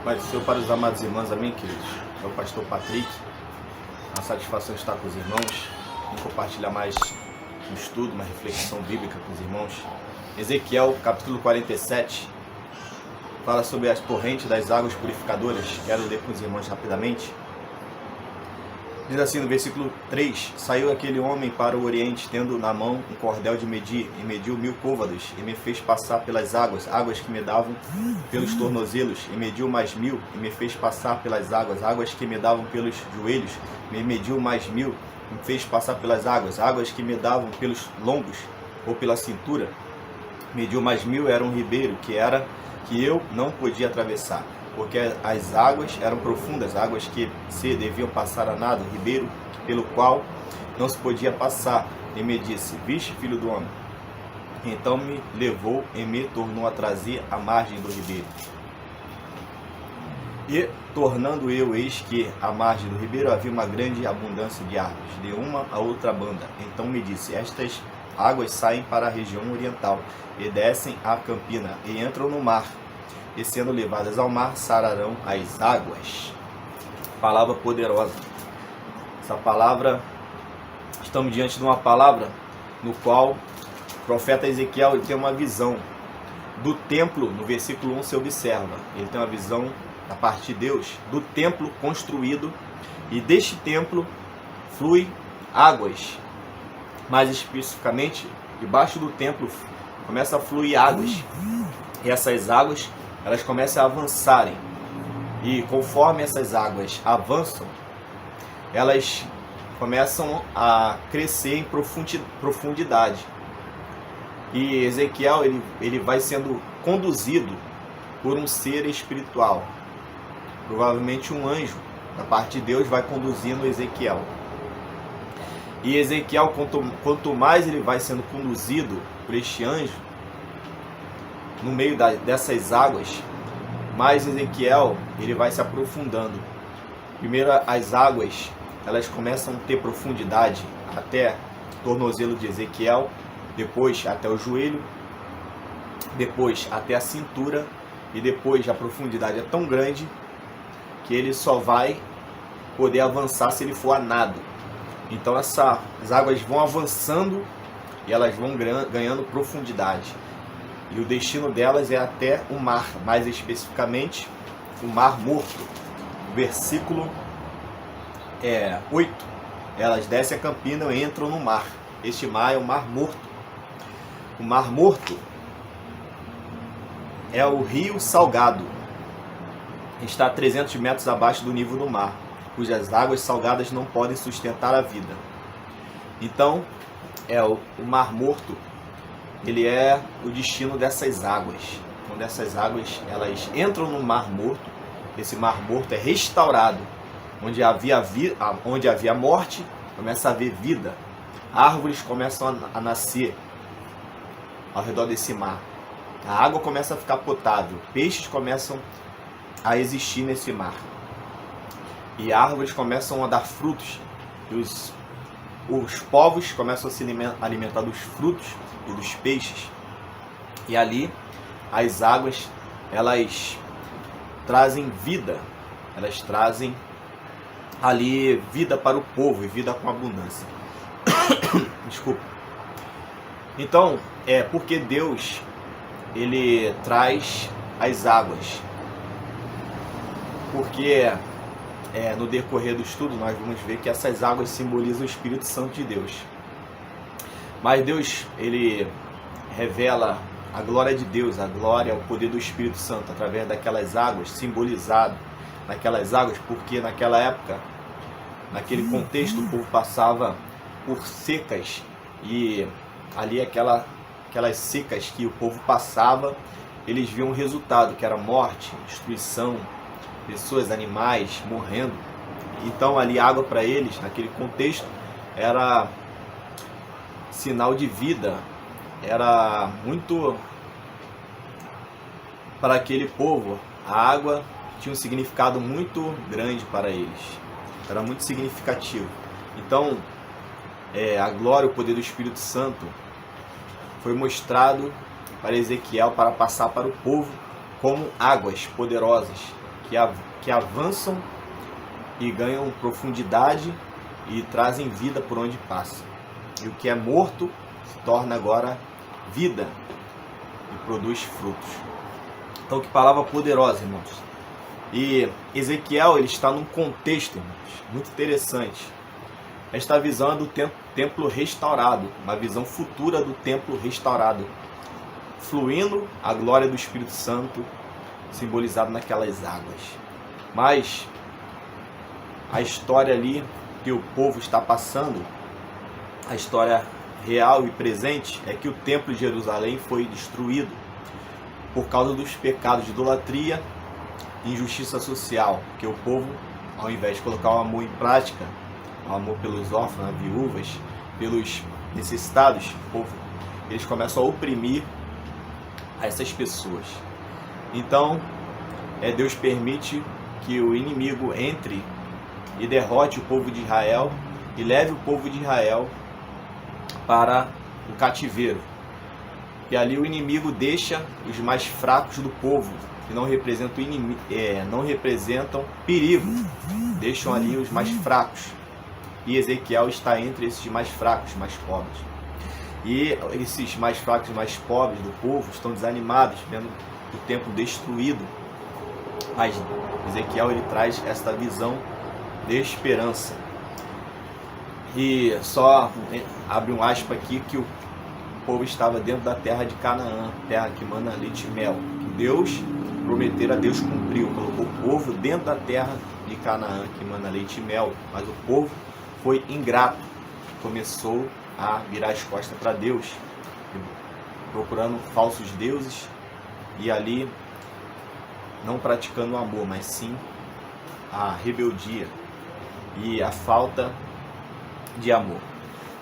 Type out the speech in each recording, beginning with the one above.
Pai do Senhor, para os amados irmãos, amém, queridos? É o pastor Patrick. Uma satisfação estar com os irmãos e compartilhar mais um estudo, uma reflexão bíblica com os irmãos. Ezequiel, capítulo 47, fala sobre as torrentes das águas purificadoras. Quero ler com os irmãos rapidamente. Diz assim no versículo 3: Saiu aquele homem para o oriente, tendo na mão um cordel de medir, e mediu 1000 côvados, e me fez passar pelas águas, águas que me davam pelos tornozelos, e mediu mais 1000, e me fez passar pelas águas, águas que me davam pelos joelhos, me mediu mais 1000, e me fez passar pelas águas, águas que me davam pelos lombos, ou pela cintura, mediu mais 1000, era um ribeiro que eu não podia atravessar, porque as águas eram profundas, águas que se deviam passar a nado, ribeiro pelo qual não se podia passar. E me disse: Viste, filho do homem? Então me levou e me tornou a trazer à margem do ribeiro. E tornando eu, eis que à margem do ribeiro havia uma grande abundância de árvores, de uma a outra banda. Então me disse: Estas águas saem para a região oriental, e descem à campina, e entram no mar, e sendo levadas ao mar, sararão as águas. Palavra poderosa. Essa palavra, estamos diante de uma palavra no qual o profeta Ezequiel ele tem uma visão do templo. No versículo 1 se observa, ele tem uma visão a partir de Deus do templo construído, e deste templo flui águas. Mais especificamente, debaixo do templo começa a fluir águas, e essas águas elas começam a avançarem, e conforme essas águas avançam, elas começam a crescer em profundidade. E Ezequiel ele vai sendo conduzido por um ser espiritual, provavelmente um anjo da parte de Deus vai conduzindo Ezequiel. E Ezequiel, quanto mais ele vai sendo conduzido por este anjo no meio dessas águas, mais Ezequiel ele vai se aprofundando. Primeiro as águas elas começam a ter profundidade até o tornozelo de Ezequiel, depois até o joelho, depois até a cintura, e depois a profundidade é tão grande que ele só vai poder avançar se ele for a nado. Então as águas vão avançando e elas vão ganhando profundidade. E o destino delas é até o mar, mais especificamente o Mar Morto. Versículo 8. Elas descem a campina e entram no mar. Este mar é o Mar Morto. O Mar Morto é o rio salgado. Está a 300 metros abaixo do nível do mar, cujas águas salgadas não podem sustentar a vida. Então, o Mar Morto, ele é o destino dessas águas. Quando essas águas elas entram no Mar Morto, esse Mar Morto é restaurado. Onde havia morte, começa a haver vida. Árvores começam a nascer ao redor desse mar. A água começa a ficar potável. Peixes começam a existir nesse mar. E árvores começam a dar frutos. E os povos começam a se alimentar dos frutos e dos peixes. E ali as águas elas trazem vida. Elas trazem ali vida para o povo e vida com abundância. Desculpa. Então, porque Deus ele traz as águas. Porque no decorrer do estudo nós vamos ver que essas águas simbolizam o Espírito Santo de Deus. Mas Deus ele revela a glória de Deus, a glória, o poder do Espírito Santo através daquelas águas, simbolizado naquelas águas, porque naquela época, naquele contexto, o povo passava por secas, e ali aquelas secas que o povo passava, eles viam um resultado, que era morte, destruição, pessoas, animais morrendo. Então ali água para eles, naquele contexto, era sinal de vida, era muito para aquele povo. A água tinha um significado muito grande para eles, era muito significativo. Então a glória, o poder do Espírito Santo foi mostrado para Ezequiel para passar para o povo como águas poderosas que avançam e ganham profundidade e trazem vida por onde passam. E o que é morto se torna agora vida e produz frutos. Então, que palavra poderosa, irmãos. E Ezequiel, ele está num contexto, irmãos, muito interessante. Esta visão é do templo restaurado, uma visão futura do templo restaurado, fluindo a glória do Espírito Santo, simbolizado naquelas águas. Mas a história ali que o povo está passando, a história real e presente, é que o templo de Jerusalém foi destruído por causa dos pecados de idolatria e injustiça social, que o povo, ao invés de colocar o amor em prática, o amor pelos órfãos, viúvas, pelos necessitados, o povo, eles começam a oprimir essas pessoas. Então, Deus permite que o inimigo entre e derrote o povo de Israel e leve o povo de Israel para o cativeiro. E ali o inimigo deixa os mais fracos do povo, que não representam perigo, deixam ali os mais fracos. E Ezequiel está entre esses mais fracos, mais pobres. E esses mais fracos, mais pobres do povo estão desanimados, vendo o templo destruído. Mas Ezequiel, ele traz esta visão de esperança. E só abre um aspa aqui, que o povo estava dentro da terra de Canaã, terra que mana leite e mel. Que Deus prometera, Deus cumpriu, colocou o povo dentro da terra de Canaã, que mana leite e mel. Mas o povo foi ingrato, começou a virar as costas para Deus, procurando falsos deuses, e ali não praticando o amor, mas sim a rebeldia e a falta de amor.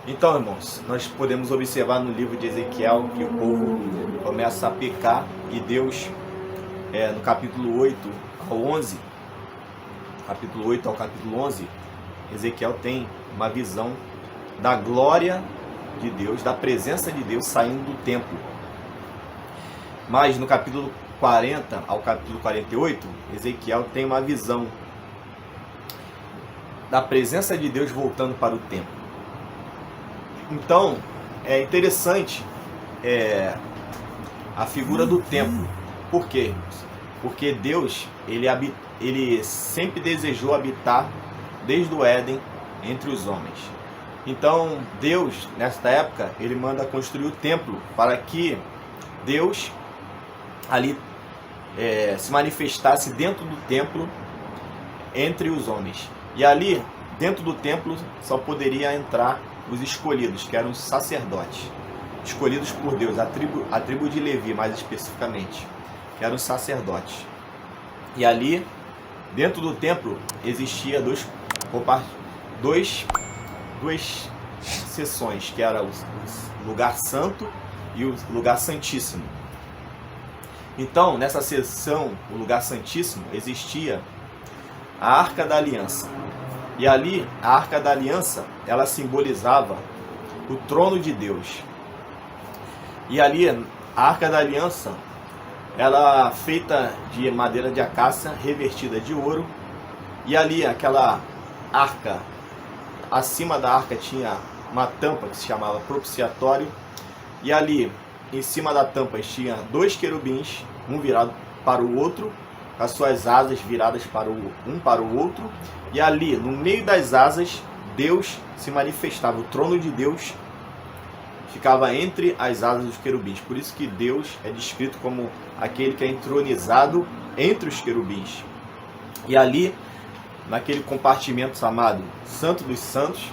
Então, irmãos, nós podemos observar no livro de Ezequiel que o povo começa a pecar, e Deus, no capítulo 8 ao 11, capítulo 8 ao capítulo 11, Ezequiel tem uma visão da glória de Deus, da presença de Deus saindo do templo. Mas no capítulo 40 ao capítulo 48, Ezequiel tem uma visão da presença de Deus voltando para o templo. Então, é interessante a figura do templo. Por quê? Porque Deus, ele sempre desejou habitar desde o Éden entre os homens. Então, Deus, nesta época, ele manda construir o templo para que Deus ali se manifestasse dentro do templo entre os homens. E ali, dentro do templo, só poderia entrar os escolhidos, que eram os sacerdotes, escolhidos por Deus, a tribo de Levi, mais especificamente, que eram os sacerdotes. E ali, dentro do templo, existia duas seções, que era o lugar santo e o lugar santíssimo. Então, nessa seção, o lugar santíssimo, existia a Arca da Aliança. E ali, a Arca da Aliança, ela simbolizava o trono de Deus. E ali, a Arca da Aliança, ela feita de madeira de acácia, revertida de ouro. E ali, aquela arca, acima da arca tinha uma tampa que se chamava propiciatório. E ali, em cima da tampa, tinha dois querubins, um virado para o outro, as suas asas viradas um para o outro. E ali, no meio das asas, Deus se manifestava. O trono de Deus ficava entre as asas dos querubins. Por isso que Deus é descrito como aquele que é entronizado entre os querubins. E ali, naquele compartimento chamado Santo dos Santos,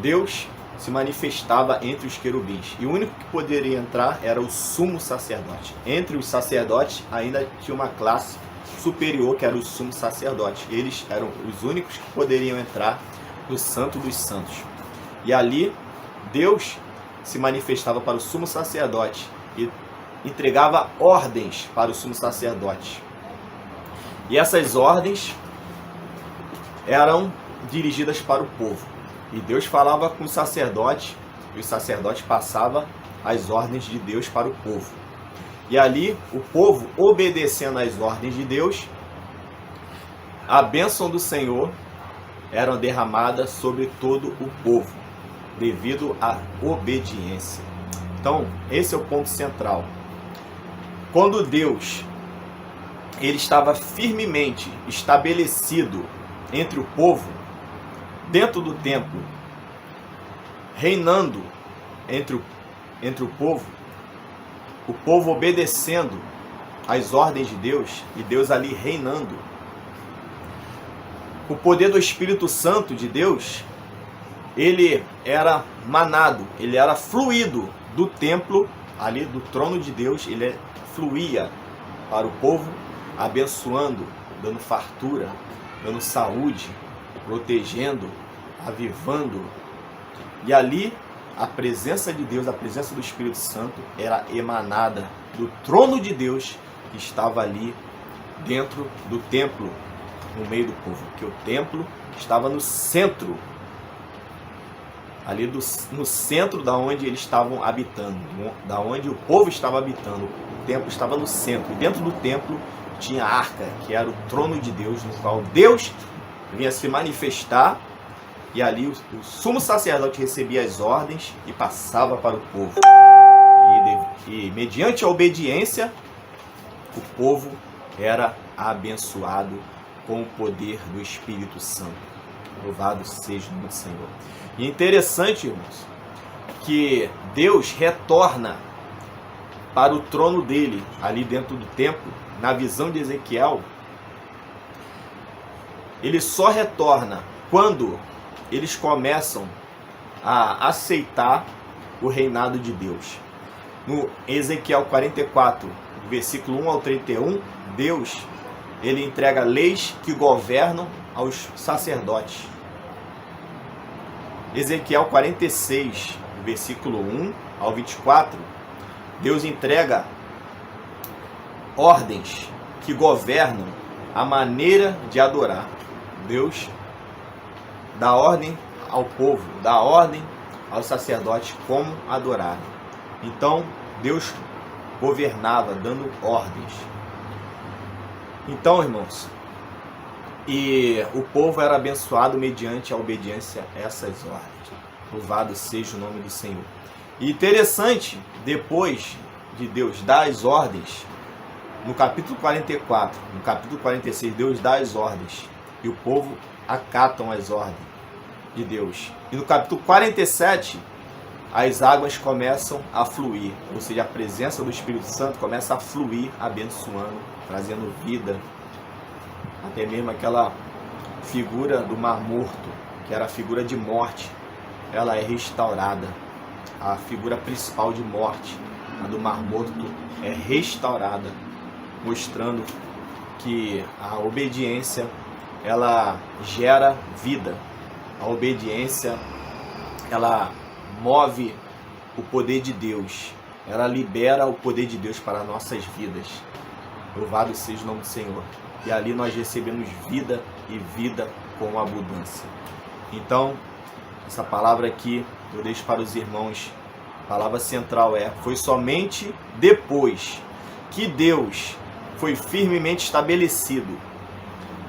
Deus se manifestava entre os querubins. E o único que poderia entrar era o sumo sacerdote. Entre os sacerdotes ainda tinha uma classe superior, que era o sumo sacerdote. Eles eram os únicos que poderiam entrar no Santo dos Santos. E ali, Deus se manifestava para o sumo sacerdote e entregava ordens para o sumo sacerdote. E essas ordens eram dirigidas para o povo. E Deus falava com os sacerdotes, e os sacerdotes passavam as ordens de Deus para o povo. E ali, o povo, obedecendo às ordens de Deus, a bênção do Senhor era derramada sobre todo o povo, devido à obediência. Então, esse é o ponto central. Quando Deus ele estava firmemente estabelecido entre o povo, dentro do templo, reinando entre o povo obedecendo às ordens de Deus, e Deus ali reinando. O poder do Espírito Santo de Deus, ele era manado, ele era fluído do templo, ali do trono de Deus, ele fluía para o povo, abençoando, dando fartura, dando saúde, protegendo, avivando. E ali a presença de Deus, a presença do Espírito Santo era emanada do trono de Deus que estava ali dentro do templo, no meio do povo, porque o templo estava no centro, ali no centro da onde eles estavam habitando, da onde o povo estava habitando. O templo estava no centro, e dentro do templo tinha a arca, que era o trono de Deus, no qual Deus vinha se manifestar, e ali o sumo sacerdote recebia as ordens e passava para o povo. E mediante a obediência, o povo era abençoado com o poder do Espírito Santo. Louvado seja o nome do Senhor. E é interessante, irmãos, que Deus retorna para o trono dele, ali dentro do templo, na visão de Ezequiel. Ele só retorna quando eles começam a aceitar o reinado de Deus. No Ezequiel 44, versículo 1 ao 31, Deus ele entrega leis que governam aos sacerdotes. Ezequiel 46, versículo 1 ao 24, Deus entrega ordens que governam a maneira de adorar. Deus dá ordem ao povo, dá ordem aos sacerdotes como adorar. Então, Deus governava, dando ordens. Então, irmãos, e o povo era abençoado mediante a obediência a essas ordens. Louvado seja o nome do Senhor. E interessante, depois de Deus dar as ordens, no capítulo 44, no capítulo 46, Deus dá as ordens e o povo acatam as ordens de Deus. E no capítulo 47, as águas começam a fluir, ou seja, a presença do Espírito Santo começa a fluir, abençoando, trazendo vida. Até mesmo aquela figura do Mar Morto, que era a figura de morte, ela é restaurada. A figura principal de morte, a do Mar Morto, é restaurada, mostrando que a obediência, ela gera vida. A obediência, ela move o poder de Deus, ela libera o poder de Deus para nossas vidas. Louvado seja o nome do Senhor. E ali nós recebemos vida e vida com abundância. Então, essa palavra aqui eu deixo para os irmãos. A palavra central foi somente depois que Deus foi firmemente estabelecido,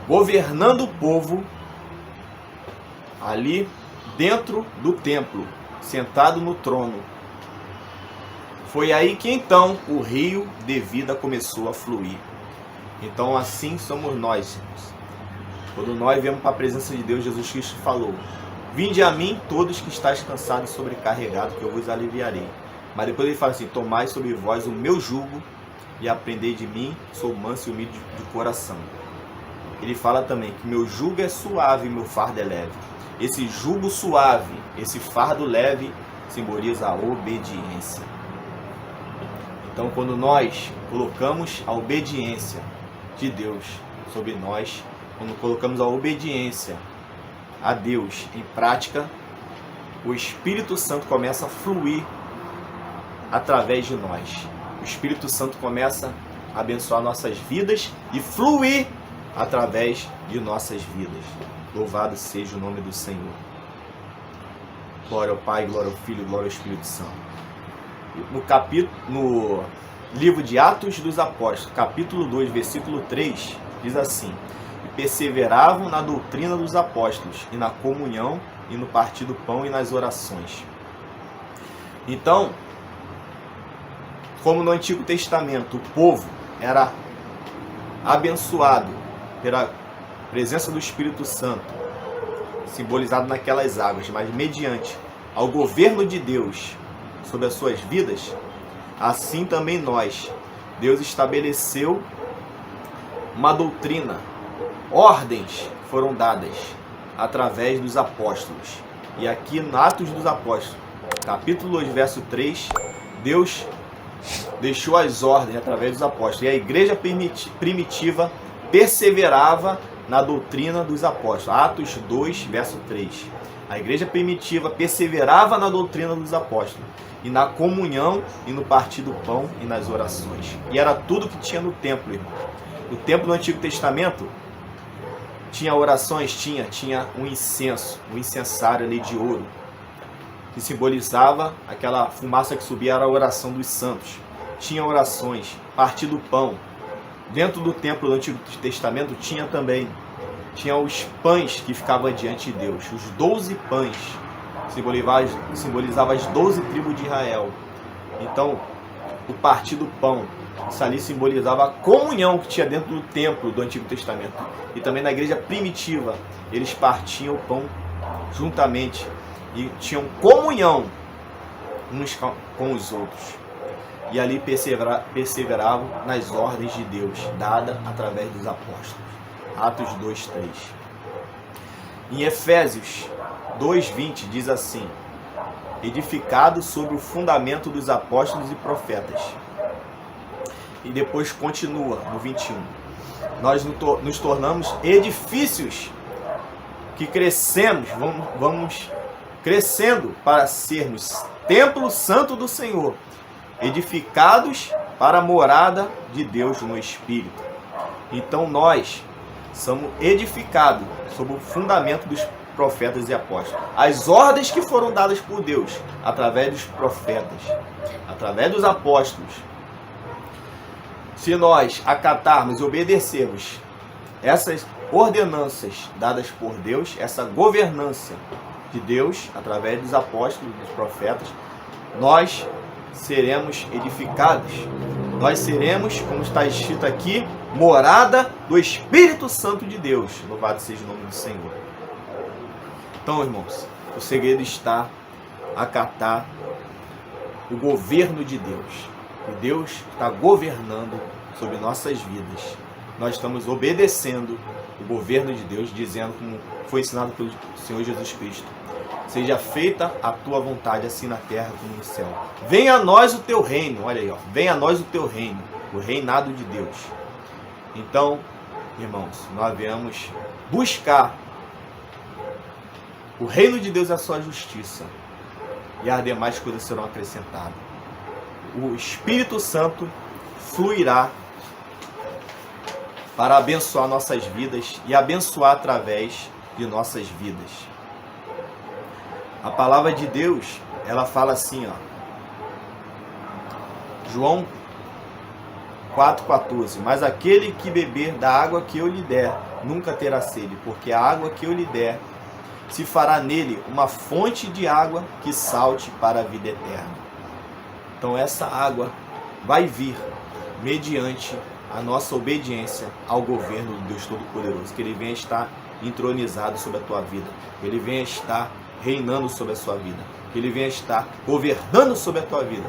governando o povo ali dentro do templo, sentado no trono. Foi aí que então o rio de vida começou a fluir. Então assim somos nós, irmãos. Quando nós viemos para a presença de Deus, Jesus Cristo falou: vinde a mim todos que estáis cansados e sobrecarregados, que eu vos aliviarei. Mas depois ele fala assim: tomai sobre vós o meu jugo e aprendei de mim, sou manso e humilde de coração. Ele fala também que meu jugo é suave e meu fardo é leve. Esse jugo suave, esse fardo leve, simboliza a obediência. Então, quando nós colocamos a obediência de Deus sobre nós, quando colocamos a obediência a Deus em prática, o Espírito Santo começa a fluir através de nós. O Espírito Santo começa a abençoar nossas vidas e fluir através de nossas vidas. Louvado seja o nome do Senhor. Glória ao Pai, glória ao Filho, glória ao Espírito Santo. No livro de Atos dos Apóstolos, capítulo 2, versículo 3, diz assim: e perseveravam na doutrina dos apóstolos, e na comunhão, e no partir do pão, e nas orações. Então, como no Antigo Testamento o povo era abençoado pela presença do Espírito Santo, simbolizado naquelas águas, mas mediante ao governo de Deus sobre as suas vidas, assim também nós, Deus estabeleceu uma doutrina, ordens foram dadas através dos apóstolos. E aqui em Atos dos Apóstolos, capítulo 2, verso 3, Deus deixou as ordens através dos apóstolos. E a igreja primitiva perseverava na doutrina dos apóstolos. Atos 2, verso 3. A igreja primitiva perseverava na doutrina dos apóstolos, e na comunhão, e no partir do pão, e nas orações. E era tudo que tinha no templo, irmão. No templo do Antigo Testamento, tinha orações? Tinha um incenso, um incensário ali de ouro, que simbolizava aquela fumaça que subia, era a oração dos santos. Tinha orações, partir do pão. Dentro do templo do Antigo Testamento tinha os pães que ficavam diante de Deus, os 12 pães, simbolizava as 12 tribos de Israel. Então, o partir do pão, isso ali simbolizava a comunhão que tinha dentro do templo do Antigo Testamento. E também na igreja primitiva, eles partiam o pão juntamente e tinham comunhão uns com os outros. E ali perseveravam nas ordens de Deus, dadas através dos apóstolos. Atos 2, 3. Em Efésios 2:20 diz assim: edificado sobre o fundamento dos apóstolos e profetas. E depois continua no 21. Nós nos tornamos edifícios que crescemos, vamos crescendo para sermos templo santo do Senhor, edificados para a morada de Deus no Espírito. Então nós somos edificados sobre o fundamento dos profetas e apóstolos. As ordens que foram dadas por Deus através dos profetas, através dos apóstolos. Se nós acatarmos e obedecermos essas ordenanças dadas por Deus, essa governança de Deus através dos apóstolos e dos profetas, nós seremos edificados. Nós seremos, como está escrito aqui, morada do Espírito Santo de Deus. Louvado seja o nome do Senhor. Então, irmãos, o segredo está acatar o governo de Deus. E Deus está governando sobre nossas vidas. Nós estamos obedecendo o governo de Deus, dizendo, como foi ensinado pelo Senhor Jesus Cristo: seja feita a tua vontade, assim na terra como no céu. Venha a nós o teu reino. Olha aí, ó. Venha a nós o teu reino, o reinado de Deus. Então, irmãos, nós viemos buscar o reino de Deus e a sua justiça, e as demais coisas serão acrescentadas. O Espírito Santo fluirá para abençoar nossas vidas e abençoar através de nossas vidas. A palavra de Deus, ela fala assim, ó. João 4,14. Mas aquele que beber da água que eu lhe der, nunca terá sede, porque a água que eu lhe der se fará nele uma fonte de água que salte para a vida eterna. Então essa água vai vir mediante a nossa obediência ao governo do Deus Todo-Poderoso, que Ele venha estar entronizado sobre a tua vida, que Ele venha estar reinando sobre a sua vida, que Ele venha estar governando sobre a tua vida,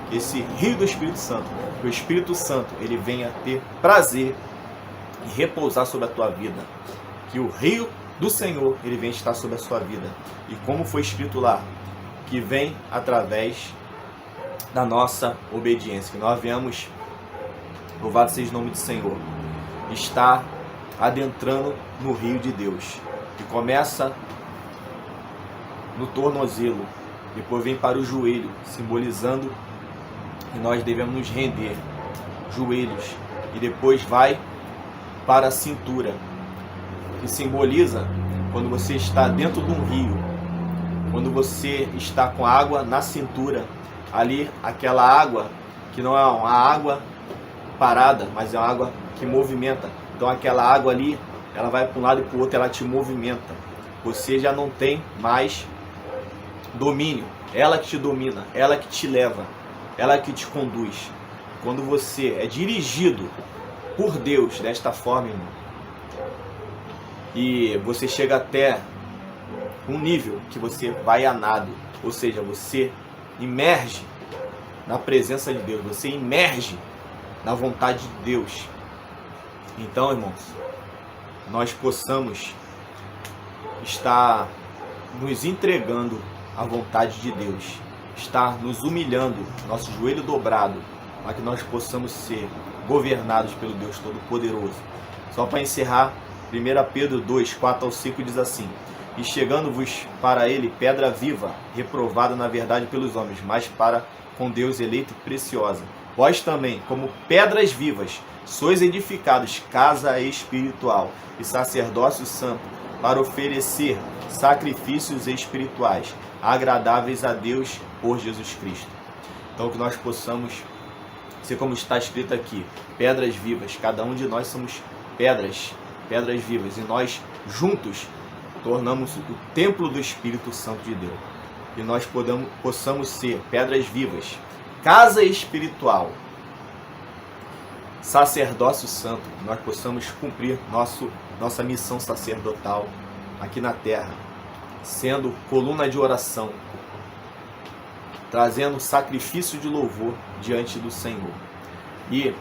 que esse rio do Espírito Santo, que o Espírito Santo, ele venha ter prazer e repousar sobre a tua vida, que o rio do Senhor, ele venha estar sobre a sua vida, e como foi escrito lá, que vem através da nossa obediência, que nós venhamos, louvado seja o nome do Senhor, estar adentrando no rio de Deus, que começa no tornozelo, depois vem para o joelho, simbolizando que nós devemos nos render, joelhos, e depois vai para a cintura, que simboliza quando você está dentro de um rio, quando você está com água na cintura, ali aquela água que não é uma água parada, mas é uma água que movimenta. Então aquela água ali ela vai para um lado e para o outro, ela te movimenta. Você já não tem mais domínio. Ela que te domina, ela que te leva, ela que te conduz. Quando você é dirigido por Deus desta forma, irmão, e você chega até um nível que você vai a nado, ou seja, você imerge na presença de Deus, você imerge na vontade de Deus. Então, irmãos, nós possamos estar nos entregando à vontade de Deus, estar nos humilhando, nosso joelho dobrado, para que nós possamos ser governados pelo Deus Todo-Poderoso. Só para encerrar, 1 Pedro 2, 4 ao 5 diz assim: E chegando-vos para ele pedra viva, reprovada na verdade pelos homens, mas para com Deus eleita e preciosa. Vós também, como pedras vivas, sois edificados casa espiritual e sacerdócio santo, para oferecer sacrifícios espirituais, agradáveis a Deus por Jesus Cristo. Então que nós possamos ser como está escrito aqui, pedras vivas. Cada um de nós somos pedras vivas, e nós juntos tornamos o templo do Espírito Santo de Deus. E nós possamos ser pedras vivas, casa espiritual, sacerdócio santo, que nós possamos cumprir nossa missão sacerdotal aqui na terra, sendo coluna de oração, trazendo sacrifício de louvor diante do Senhor e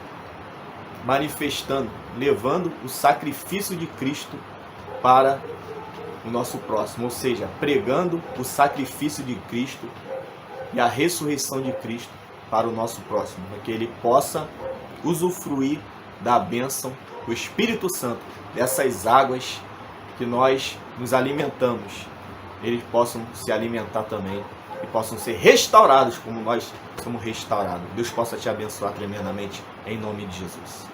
manifestando, levando o sacrifício de Cristo para o nosso próximo, ou seja, pregando o sacrifício de Cristo e a ressurreição de Cristo para o nosso próximo, para que ele possa usufruir da bênção do Espírito Santo, dessas águas que nós nos alimentamos, eles possam se alimentar também e possam ser restaurados como nós somos restaurados. Deus possa te abençoar tremendamente, em nome de Jesus.